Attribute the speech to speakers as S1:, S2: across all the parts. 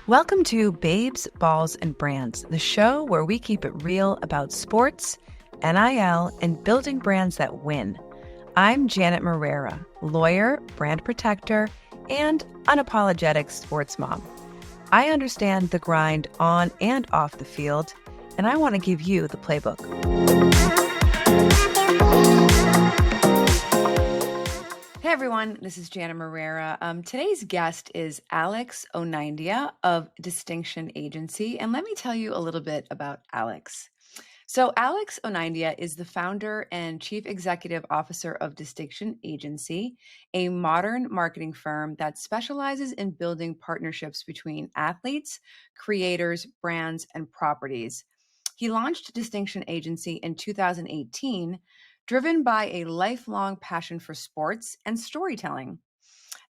S1: Welcome to Babes, Balls, and Brands, the show where we keep it real about sports, NIL, and building brands that win. I'm Janet Moreira, lawyer, brand protector, and unapologetic sports mom. I understand the grind on and off the field, and I want to give you the playbook. Hey everyone, this is Janet Moreira. Today's guest is Alex Onaindia of Distinction Agency, and let me tell you a little bit about Alex. So Alex Onaindia is the founder and chief executive officer of Distinction Agency, a modern marketing firm that specializes in building partnerships between athletes, creators, brands, and properties. He launched Distinction Agency in 2018, driven by a lifelong passion for sports and storytelling.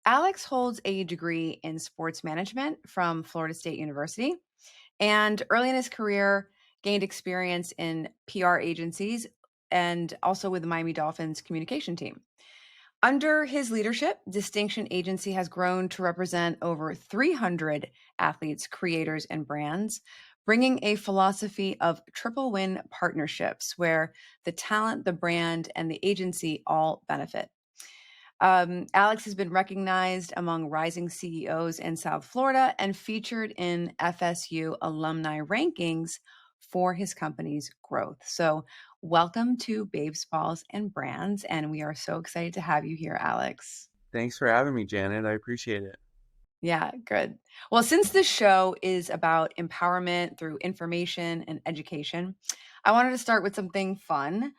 S1: Alex holds a degree in sports management from Florida State University, and early in his career, gained experience in PR agencies and also with the Miami Dolphins communication team. Under his leadership, Distinction Agency has grown to represent over 300 athletes, creators, and brands, bringing a philosophy of triple win partnerships where the talent, the brand, and the agency all benefit. Alex has been recognized among rising CEOs in South Florida and featured in FSU alumni rankings for his company's growth. So welcome to Babes, Balls, and Brands. And we are so excited to have you here, Alex.
S2: Thanks for having me, Janet. I appreciate it.
S1: Yeah, good. Well, since this show is about empowerment through information and education, I wanted to start with something fun.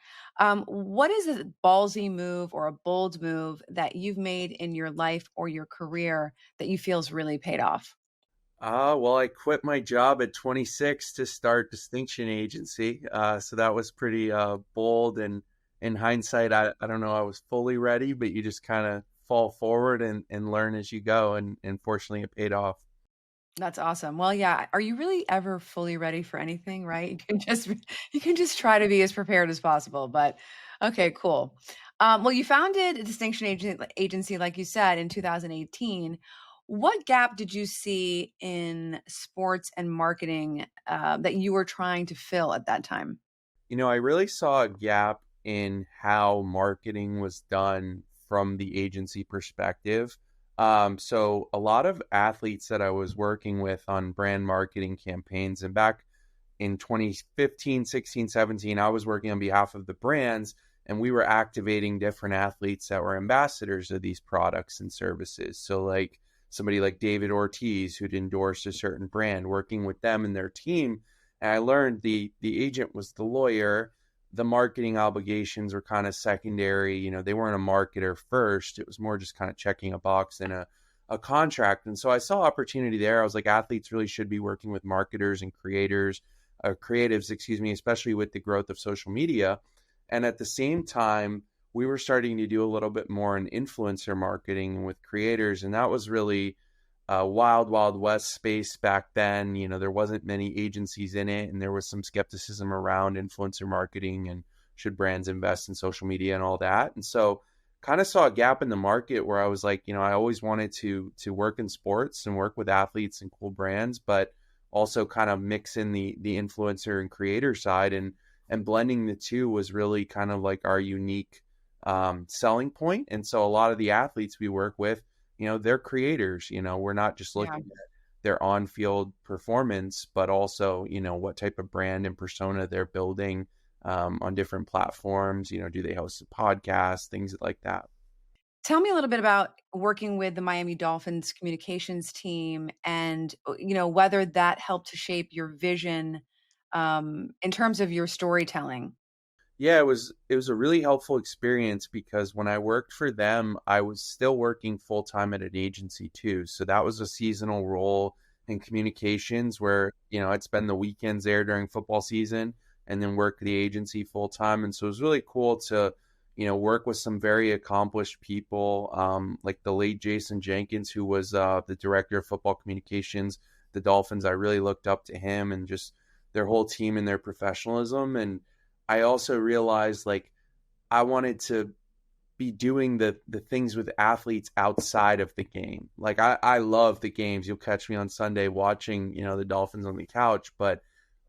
S1: What is a ballsy move or a bold move that you've made in your life or your career that you feel's really paid off?
S2: Well, I quit my job at 26 to start Distinction Agency. So that was pretty bold. And in hindsight, I don't know, I was fully ready, but you just kind of fall forward and learn as you go. And fortunately, it paid off.
S1: That's awesome. Well, yeah. Are you really ever fully ready for anything, right? You can just try to be as prepared as possible. But okay, cool. Well, you founded a agency, like you said, in 2018. What gap did you see in sports and marketing that you were trying to fill at that time?
S2: I really saw a gap in how marketing was done from the agency perspective. So a lot of athletes that I was working with on brand marketing campaigns, and back in 2015, 16, 17, I was working on behalf of the brands, and we were activating different athletes that were ambassadors of these products and services. So like somebody like David Ortiz, who'd endorsed a certain brand, working with them and their team. And I learned the agent was the lawyer. The marketing obligations were kind of secondary. They weren't a marketer first. It was more just kind of checking a box in a contract. And so I saw opportunity there. I was like, athletes really should be working with marketers and creatives, especially with the growth of social media. And at the same time, we were starting to do a little bit more in influencer marketing with creators. And that was really wild, wild west space back then. There wasn't many agencies in it, and there was some skepticism around influencer marketing and should brands invest in social media and all that. And so kind of saw a gap in the market where I was like, I always wanted to work in sports and work with athletes and cool brands, but also kind of mix in the influencer and creator side, and blending the two was really kind of like our unique selling point. And so a lot of the athletes we work with, they're creators. We're not just
S1: Yeah.
S2: looking at their on-field performance, but also, what type of brand and persona they're building on different platforms. Do they host a podcast, things like that.
S1: Tell me a little bit about working with the Miami Dolphins communications team and, whether that helped to shape your vision in terms of your storytelling.
S2: Yeah, it was a really helpful experience because when I worked for them, I was still working full time at an agency too. So that was a seasonal role in communications where, I'd spend the weekends there during football season and then work the agency full time. And so it was really cool to, work with some very accomplished people, like the late Jason Jenkins, who was the director of football communications, the Dolphins. I really looked up to him and just their whole team and their professionalism. And I also realized like I wanted to be doing the things with athletes outside of the game. Like I love the games. You'll catch me on Sunday watching, the Dolphins on the couch, but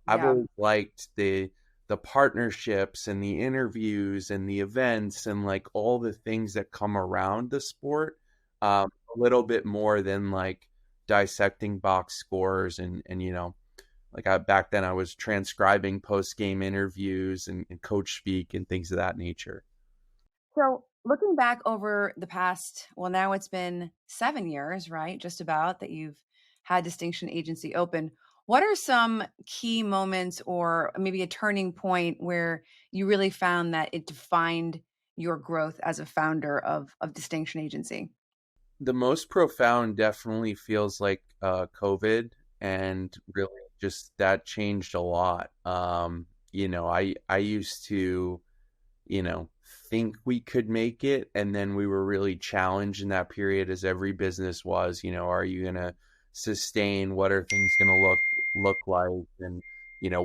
S2: I've
S1: Yeah.
S2: always liked the partnerships and the interviews and the events and like all the things that come around the sport, a little bit more than like dissecting box scores and like back then I was transcribing post game interviews and coach speak and things of that nature.
S1: So, looking back over the past, well, now it's been 7 years, right? Just about that you've had Distinction Agency open. What are some key moments or maybe a turning point where you really found that it defined your growth as a founder of Distinction Agency?
S2: The most profound definitely feels like COVID, and really just that changed a lot. I used to, you know, think we could make it, and then we were really challenged in that period, as every business was. Are you gonna sustain? What are things gonna look like? And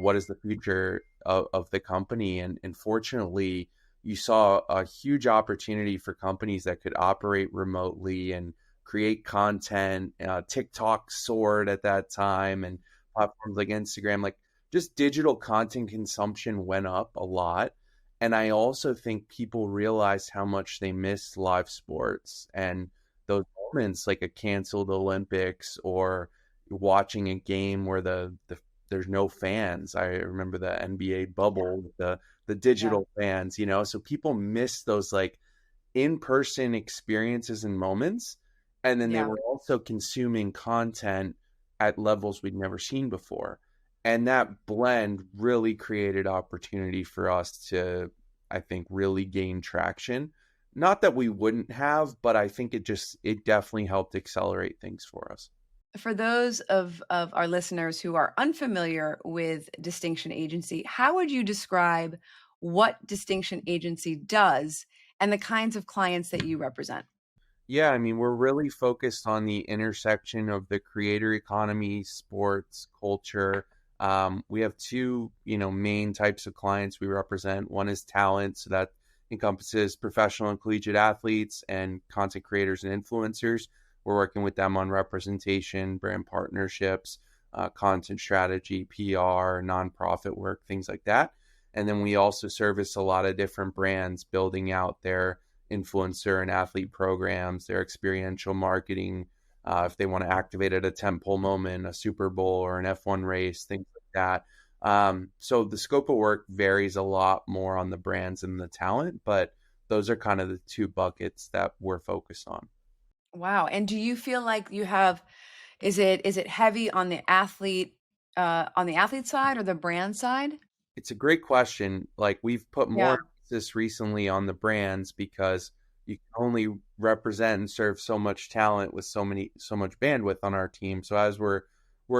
S2: what is the future of the company? And fortunately, you saw a huge opportunity for companies that could operate remotely and create content. TikTok soared at that time, and platforms like Instagram, like just digital content consumption went up a lot. And I also think people realized how much they missed live sports and those moments like a canceled Olympics or watching a game where there's no fans. I remember the NBA bubble with the
S1: Yeah.
S2: digital fans, so people miss those like in-person experiences and moments, and then they
S1: Yeah.
S2: were also consuming content at levels we'd never seen before, and that blend really created opportunity for us to, I think, really gain traction. Not that we wouldn't have, but I think it definitely helped accelerate things for us.
S1: For those of our listeners who are unfamiliar with Distinction Agency, how would you describe what Distinction Agency does and the kinds of clients that you represent?
S2: Yeah, I mean, we're really focused on the intersection of the creator economy, sports, culture. We have two, main types of clients we represent. One is talent, so that encompasses professional and collegiate athletes and content creators and influencers. We're working with them on representation, brand partnerships, content strategy, PR, nonprofit work, things like that. And then we also service a lot of different brands building out their influencer and athlete programs, their experiential marketing, if they want to activate at a tentpole moment, a Super Bowl or an F1 race, things like that. So the scope of work varies a lot more on the brands and the talent, but those are kind of the two buckets that we're focused on.
S1: Wow. And do you feel like you have is it heavy on the athlete side or the brand side?
S2: It's a great question. Like, we've put more
S1: Yeah.
S2: emphasis recently on the brands because you can only represent and serve so much talent with so much bandwidth on our team. So as we're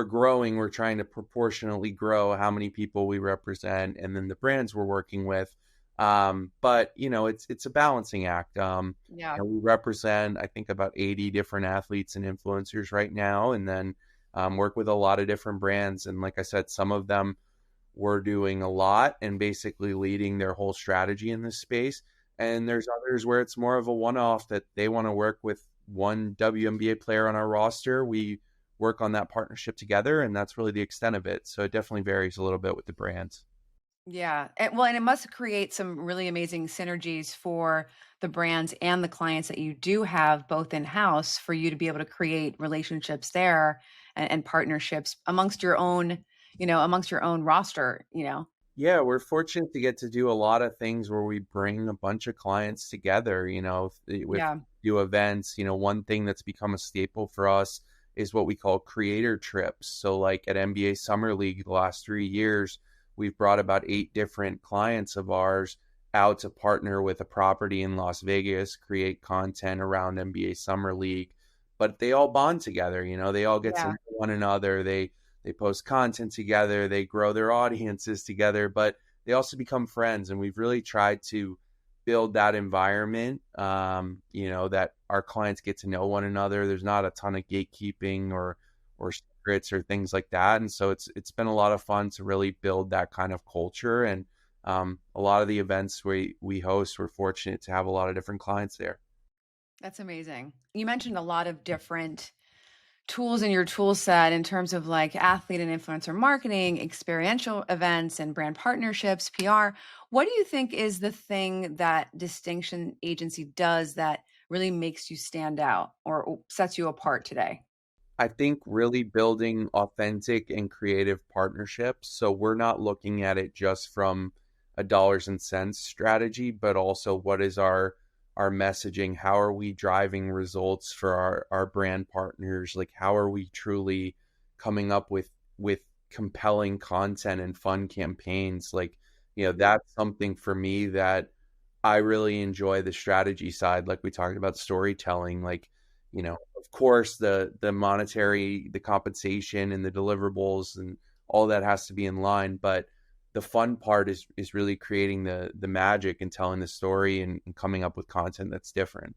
S2: growing, we're trying to proportionately grow how many people we represent and then the brands we're working with. But it's a balancing act.
S1: Yeah.
S2: We represent, I think, about 80 different athletes and influencers right now, and then work with a lot of different brands. And like I said, some of them we're doing a lot and basically leading their whole strategy in this space. And there's others where it's more of a one off that they want to work with one WNBA player on our roster. We work on that partnership together, and that's really the extent of it. So it definitely varies a little bit with the brands.
S1: Yeah. And it must create some really amazing synergies for the brands and the clients that you do have both in-house for you to be able to create relationships there and partnerships amongst your own roster.
S2: Yeah, we're fortunate to get to do a lot of things where we bring a bunch of clients together, with
S1: Yeah.
S2: do events. One thing that's become a staple for us is what we call creator trips. So like at NBA Summer League the last 3 years, we've brought about 8 different clients of ours out to partner with a property in Las Vegas, create content around NBA Summer League. But they all bond together, they all get to
S1: Yeah.
S2: know one another. They post content together, they grow their audiences together, but they also become friends. And we've really tried to build that environment, that our clients get to know one another. There's not a ton of gatekeeping or secrets or things like that. And so it's been a lot of fun to really build that kind of culture. And A lot of the events we host, we're fortunate to have a lot of different clients there.
S1: That's amazing. You mentioned a lot of different tools in your tool set in terms of like athlete and influencer marketing, experiential events, and brand partnerships, PR. What do you think is the thing that Distinction Agency does that really makes you stand out or sets you apart today?
S2: I think really building authentic and creative partnerships. So we're not looking at it just from a dollars and cents strategy, but also what is our messaging? How are we driving results for our brand partners? Like how are we truly coming up with compelling content and fun campaigns? Like, that's something for me that I really enjoy the strategy side, like we talked about storytelling, like, of course the monetary, the compensation and the deliverables and all that has to be in line, but the fun part is really creating the magic and telling the story and coming up with content that's different.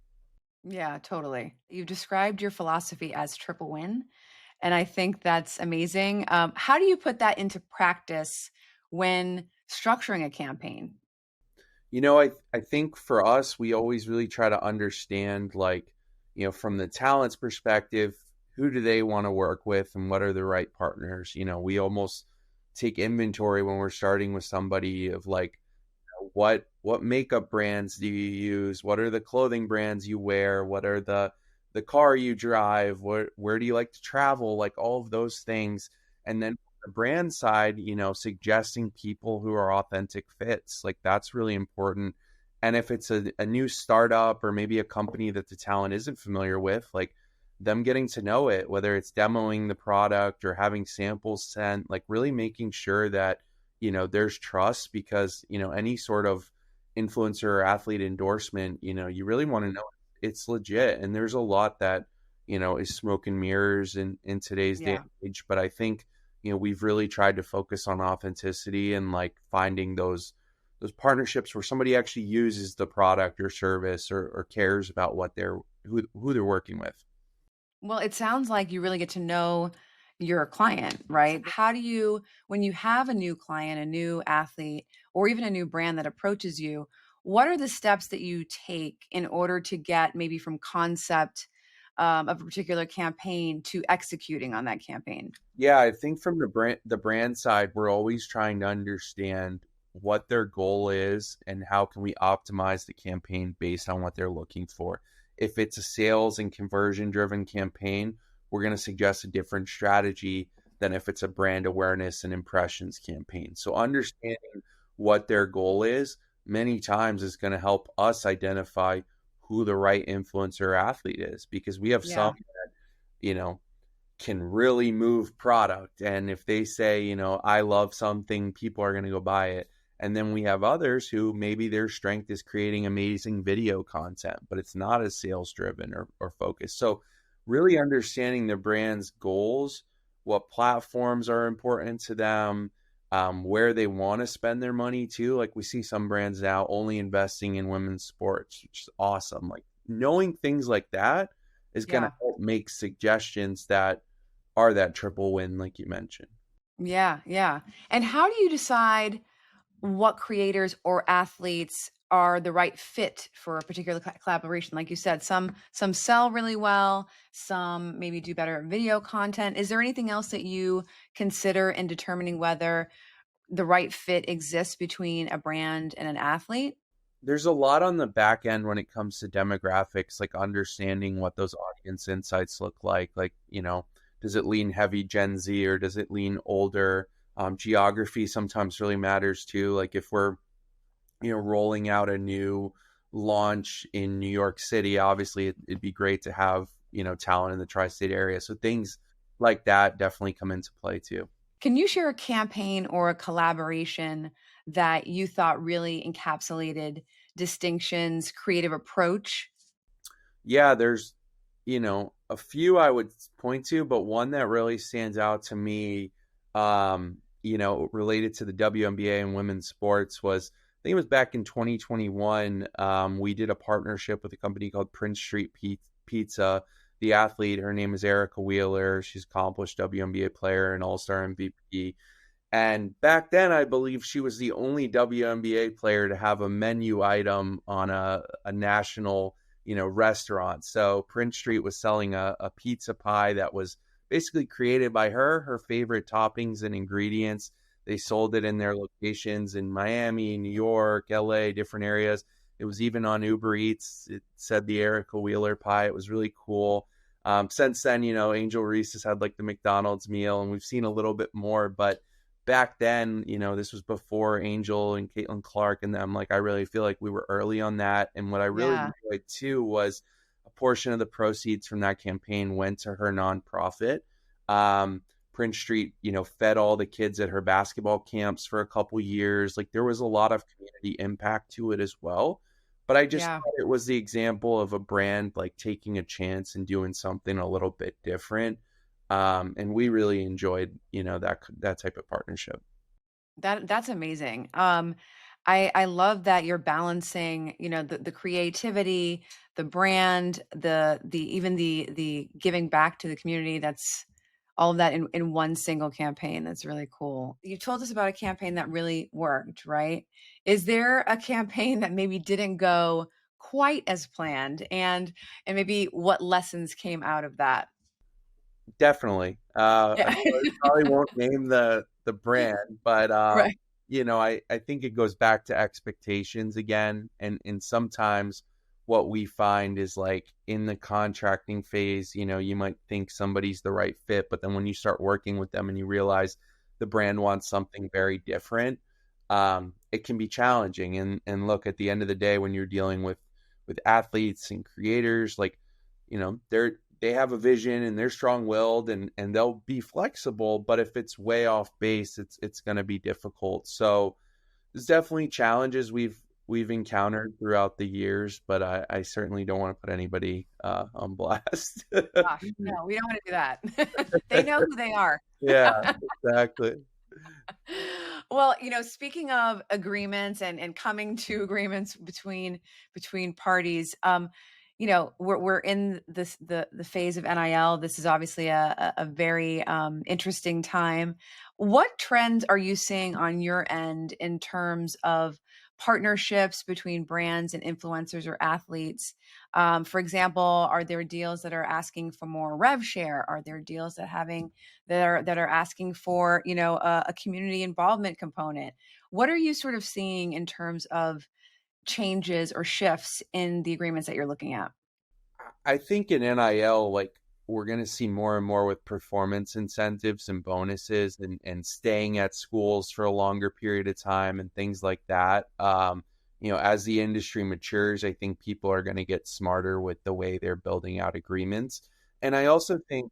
S1: Yeah, totally. You've described your philosophy as triple win, and I think that's amazing. How do you put that into practice when structuring a campaign?
S2: I think for us, we always really try to understand, like, from the talent's perspective, who do they want to work with and what are the right partners? We almost take inventory when we're starting with somebody of like, what makeup brands do you use? What are the clothing brands you wear? What are the car you drive? Where do you like to travel? Like all of those things. And then on the brand side, suggesting people who are authentic fits. Like that's really important. And if it's a new startup or maybe a company that the talent isn't familiar with, like them getting to know it, whether it's demoing the product or having samples sent, like really making sure that there's trust because, any sort of influencer or athlete endorsement, you really want to know it's legit. And there's a lot that, is smoke and mirrors in today's day
S1: Yeah.
S2: and age. But I think, we've really tried to focus on authenticity and like finding those partnerships where somebody actually uses the product or service or cares about who they're working with.
S1: Well, it sounds like you really get to know your client, right? How do you, when you have a new client, a new athlete, or even a new brand that approaches you, what are the steps that you take in order to get maybe from concept of a particular campaign to executing on that campaign?
S2: Yeah, I think from the brand side, we're always trying to understand what their goal is and how can we optimize the campaign based on what they're looking for. If it's a sales and conversion driven campaign, we're going to suggest a different strategy than if it's a brand awareness and impressions campaign. So understanding what their goal is many times is going to help us identify who the right influencer athlete is because we have some
S1: Yeah.
S2: that, you know, can really move product. And if they say, I love something, people are going to go buy it. And then we have others who maybe their strength is creating amazing video content, but it's not as sales driven or focused. So, really understanding the brand's goals, what platforms are important to them, where they want to spend their money too. Like we see some brands now only investing in women's sports, which is awesome. Like knowing things like that is going to
S1: Yeah.
S2: help make suggestions that are that triple win, like you mentioned.
S1: Yeah. Yeah. And how do you decide what creators or athletes are the right fit for a particular collaboration? Like you said, some sell really well, some maybe do better at video content. Is there anything else that you consider in determining whether the right fit exists between a brand and an athlete?
S2: There's a lot on the back end when it comes to demographics, like understanding what those audience insights look like. Like, does it lean heavy Gen Z or does it lean older? Geography sometimes really matters too. Like if we're, rolling out a new launch in New York City, obviously it'd be great to have, talent in the tri-state area. So things like that definitely come into play too.
S1: Can you share a campaign or a collaboration that you thought really encapsulated Distinction's creative approach?
S2: Yeah, there's, a few I would point to, but one that really stands out to me, related to the WNBA and women's sports was, I think it was back in 2021. We did a partnership with a company called Prince Street Pizza. The athlete, her name is Erica Wheeler. She's an accomplished WNBA player and All-Star MVP. And back then, I believe she was the only WNBA player to have a menu item on a national, restaurant. So Prince Street was selling a pizza pie that was basically created by her favorite toppings and ingredients. They sold it in their locations in Miami, New York, LA, different areas. It was even on Uber Eats. It said the Erica Wheeler pie. It was really cool. Since then, Angel Reese has had like the McDonald's meal, and we've seen a little bit more. But back then, this was before Angel and Caitlin Clark and them. Like, I really feel like we were early on that. And what I really
S1: Yeah.
S2: enjoyed too was a portion of the proceeds from that campaign went to her nonprofit. Um, Prince Street, fed all the kids at her basketball camps for a couple years. Like, there was a lot of community impact to it as well. But I just
S1: Yeah.
S2: thought it was the example of a brand like taking a chance and doing something a little bit different. And we really enjoyed, that type of partnership.
S1: That's amazing. I love that you're balancing, the creativity, the brand, the even the giving back to the community. That's all of that in one single campaign. That's really cool. You told us about a campaign that really worked, right? Is there a campaign that maybe didn't go quite as planned, and maybe what lessons came out of that?
S2: Definitely. I
S1: Yeah.
S2: probably won't name the brand, but
S1: Right.
S2: I think it goes back to expectations again, and sometimes what we find is like in the contracting phase, you might think somebody's the right fit, but then when you start working with them and you realize the brand wants something very different, it can be challenging. And look, at the end of the day, when you're dealing with athletes and creators, like, they have a vision and they're strong-willed, and they'll be flexible, but if it's way off base, it's going to be difficult. So there's definitely challenges we've encountered throughout the years, but I certainly don't want to put anybody on blast.
S1: Gosh, no, we don't wanna do that. They know who they are.
S2: Yeah, exactly.
S1: Well, speaking of agreements and coming to agreements between parties, we're in the phase of NIL. This is obviously a very interesting time. What trends are you seeing on your end in terms of partnerships between brands and influencers or athletes? For example, are there deals that are asking for more rev share? Are there deals that are asking for, a community involvement component? What are you sort of seeing in terms of changes or shifts in the agreements that you're looking at?
S2: I think in NIL, like, we're going to see more and more with performance incentives and bonuses, and staying at schools for a longer period of time and things like that. As the industry matures, I think people are going to get smarter with the way they're building out agreements. And I also think,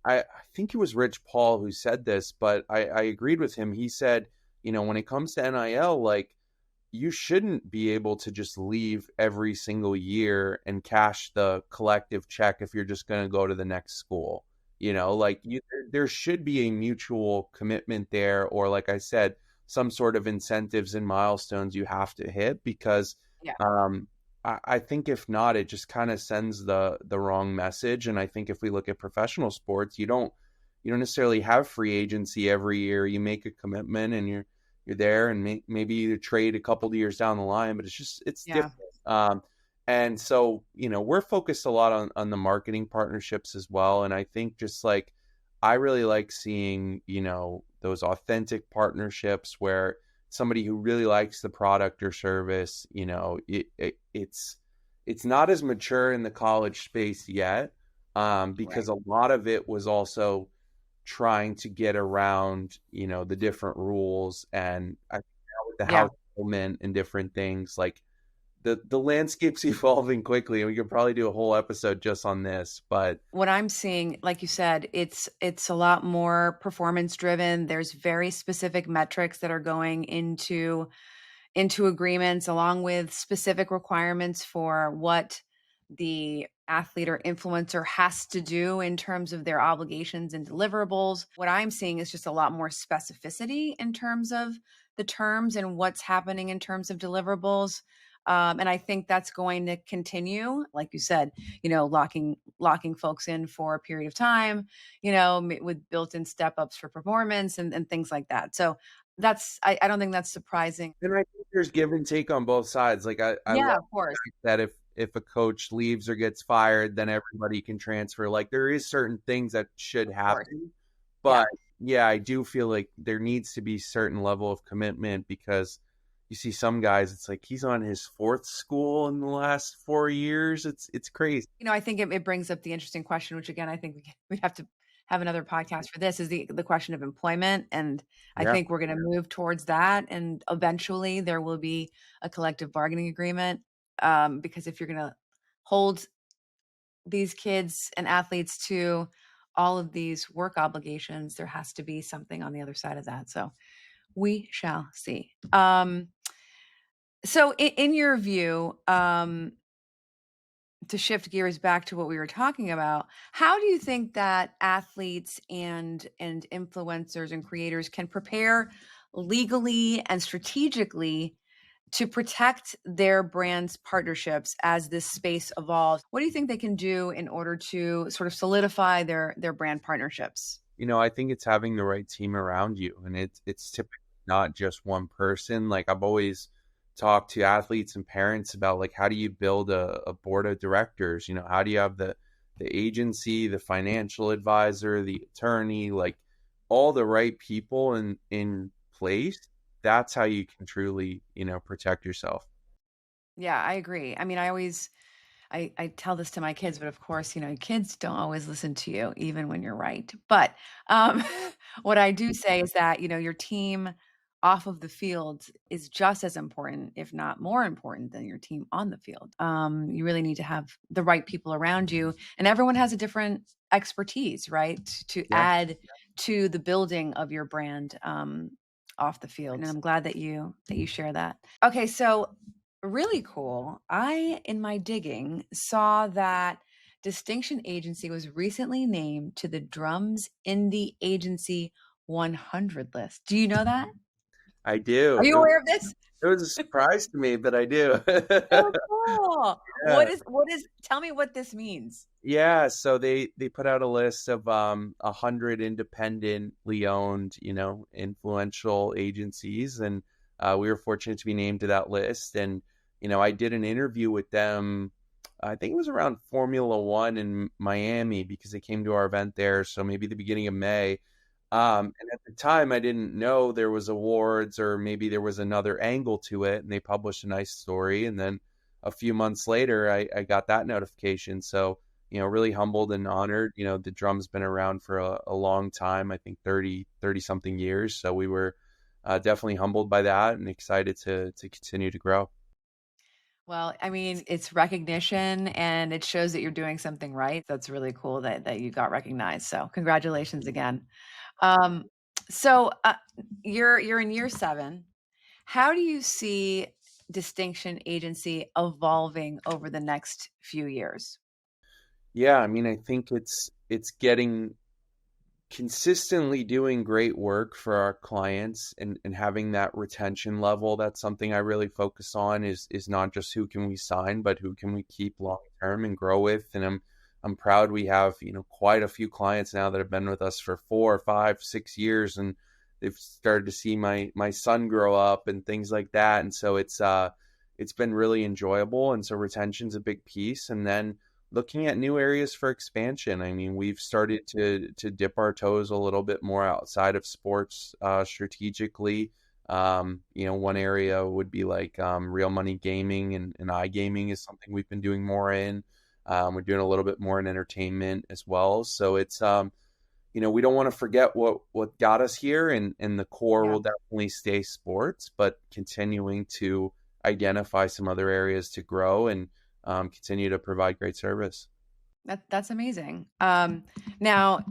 S2: I think it was Rich Paul who said this, but I agreed with him. He said, when it comes to NIL, like, you shouldn't be able to just leave every single year and cash the collective check if you're just going to go to the next school. Like, there should be a mutual commitment there, or like I said, some sort of incentives and milestones you have to hit, because
S1: Yeah.
S2: I think if not, it just kind of sends the wrong message. And I think if we look at professional sports, you don't necessarily have free agency every year. You make a commitment and you're there, and maybe you trade a couple of years down the line, but it's
S1: Yeah.
S2: different. And so, we're focused a lot on the marketing partnerships as well. And I think just like, I really like seeing, those authentic partnerships where somebody who really likes the product or service, it's not as mature in the college space yet,
S1: Right.
S2: because a lot of it was also trying to get around, the different rules. And I think now with the
S1: Yeah.
S2: house settlement and different things, like, the landscape's evolving quickly, and we could probably do a whole episode just on this. But
S1: What I'm seeing, like you said, it's a lot more performance driven. There's very specific metrics that are going into agreements, along with specific requirements for what the athlete or influencer has to do in terms of their obligations and deliverables. What I'm seeing is just a lot more specificity in terms of the terms and what's happening in terms of deliverables. And I think that's going to continue, like you said, locking folks in for a period of time, with built-in step-ups for performance and things like that. So I don't think that's surprising.
S2: And I think there's give and take on both sides. Like I
S1: Yeah,
S2: love
S1: of course,
S2: that if a coach leaves or gets fired, then everybody can transfer. Like there is certain things that should
S1: of course.
S2: happen,
S1: Yeah,
S2: but yeah, I do feel like there needs to be certain level of commitment because you see some guys, it's like he's on his fourth school in the last 4 years. It's crazy.
S1: I think it brings up the interesting question, which again, I think we'd have to have another podcast for this, is the question of employment. And I
S2: Yeah.
S1: think we're going to move towards that. And eventually there will be a collective bargaining agreement. Because if you're going to hold these kids and athletes to all of these work obligations, there has to be something on the other side of that. So we shall see. So in your view, to shift gears back to what we were talking about, how do you think that athletes and influencers and creators can prepare legally and strategically to protect their brand's partnerships as this space evolves? What do you think they can do in order to sort of solidify their brand partnerships?
S2: I think it's having the right team around you, and it's typically not just one person. Like I've always talked to athletes and parents about like how do you build a board of directors? How do you have the agency, the financial advisor, the attorney, like all the right people in place. That's how you can truly, protect yourself.
S1: Yeah, I agree. I mean, I tell this to my kids, but of course, kids don't always listen to you, even when you're right. But um, what I do say is that, your team off of the field is just as important, if not more important, than your team on the field. You really need to have the right people around you, and everyone has a different expertise, right? To
S2: Yeah.
S1: add to the building of your brand off the field. And I'm glad that you share that. Okay, so really cool. In my digging, saw that Distinction Agency was recently named to the Drums Indie Agency 100 list. Do you know that?
S2: I do.
S1: Are you aware of this?
S2: It was a surprise to me, but I do.
S1: Oh, cool.
S2: Yeah.
S1: Tell me what this means.
S2: Yeah, so they put out a list of 100 independently owned, influential agencies, and we were fortunate to be named to that list. And I did an interview with them. I think it was around Formula One in Miami because they came to our event there, so maybe the beginning of May. And at the time, I didn't know there was awards or maybe there was another angle to it, and they published a nice story. And then a few months later, I got that notification. So really humbled and honored. The drum's been around for a long time, I think 30 something years. So we were definitely humbled by that and excited to continue to grow.
S1: Well, I mean, it's recognition and it shows that you're doing something right. That's really cool that you got recognized. So, congratulations again. Um, so you're in year 7. How do you see Distinction Agency evolving over the next few years?
S2: Yeah, I mean, I think it's getting consistently doing great work for our clients and having that retention level. That's something I really focus on is not just who can we sign, but who can we keep long term and grow with. And I'm proud we have, quite a few clients now that have been with us for 4, 5, 6 years, and they've started to see my son grow up and things like that. And so it's been really enjoyable. And so retention's a big piece. And then looking at new areas for expansion. I mean, we've started to dip our toes a little bit more outside of sports strategically. One area would be like real money gaming and iGaming is something we've been doing more in. We're doing a little bit more in entertainment as well. So it's we don't want to forget what got us here, and the core
S1: Yeah.
S2: will definitely stay sports, but continuing to identify some other areas to grow and continue to provide great service.
S1: That's amazing. Now,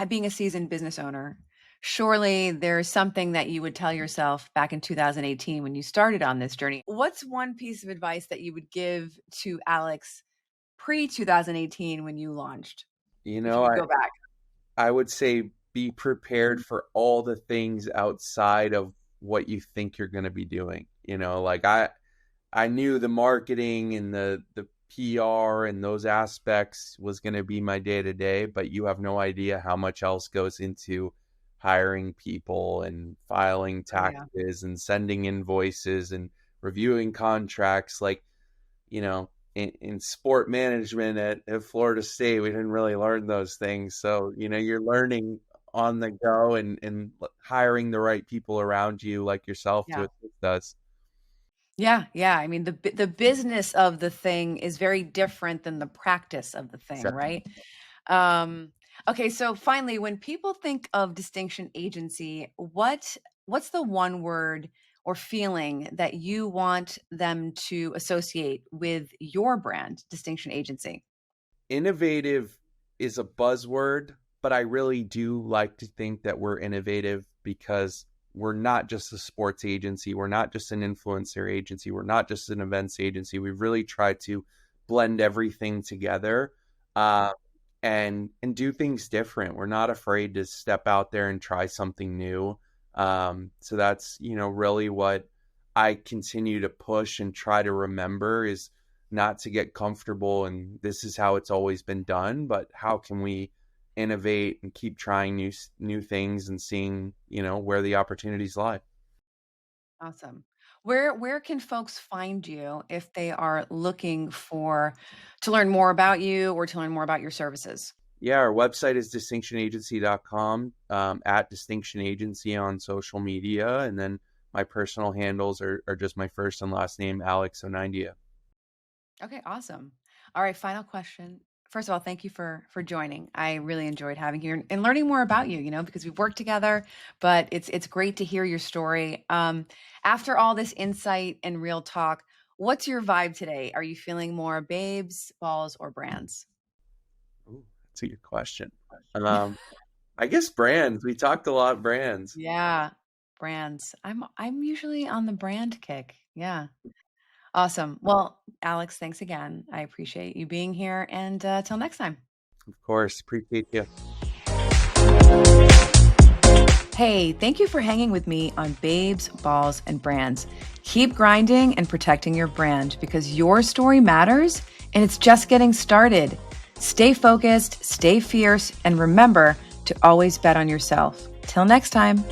S1: being a seasoned business owner, surely there's something that you would tell yourself back in 2018 when you started on this journey. What's one piece of advice that you would give to Alex pre 2018 when you launched?
S2: You
S1: If you
S2: know,
S1: could
S2: I,
S1: go back.
S2: I would say be prepared for all the things outside of what you think you're going to be doing. Like I knew the marketing and the PR and those aspects was going to be my day to day, but you have no idea how much else goes into hiring people and filing
S1: Oh, yeah.
S2: taxes and sending invoices and reviewing contracts. Like, in sport management at Florida State, we didn't really learn those things. So, you're learning on the go and hiring the right people around you like yourself to
S1: Yeah.
S2: assist us.
S1: Yeah, yeah. I mean, the business of the thing is very different than the practice of the thing, right? Um, okay, so finally, when people think of distinction agency, what's the one word or feeling that you want them to associate with your brand, Distinction Agency?
S2: Innovative is a buzzword, but I really do like to think that we're innovative because we're not just a sports agency. We're not just an influencer agency. We're not just an events agency. We've really tried to blend everything together, uh, and do things different. We're not afraid to step out there and try something new. So that's really what I continue to push and try to remember is not to get comfortable and this is how it's always been done, but how can we innovate and keep trying new things and seeing where the opportunities lie.
S1: Awesome. Where can folks find you if they are looking for to learn more about you or to learn more about your services?
S2: Yeah, our website is distinctionagency.com, at Distinction Agency on social media, and then my personal handles are just my first and last name, Alex Onaindia.
S1: Okay, awesome. All right, final question. First of all, thank you for joining. I really enjoyed having you and learning more about you, because we've worked together, but it's great to hear your story. After all this insight and real talk, what's your vibe today? Are you feeling more babes, balls, or brands?
S2: Ooh, that's a good question. Um, I guess brands. We talked a lot brands.
S1: Yeah, brands. I'm usually on the brand kick. Yeah. Awesome. Well, Alex, thanks again. I appreciate you being here and till next time.
S2: Of course, appreciate you.
S1: Hey, thank you for hanging with me on Babes, Balls, and Brands. Keep grinding and protecting your brand because your story matters and it's just getting started. Stay focused, stay fierce, and remember to always bet on yourself. Till next time.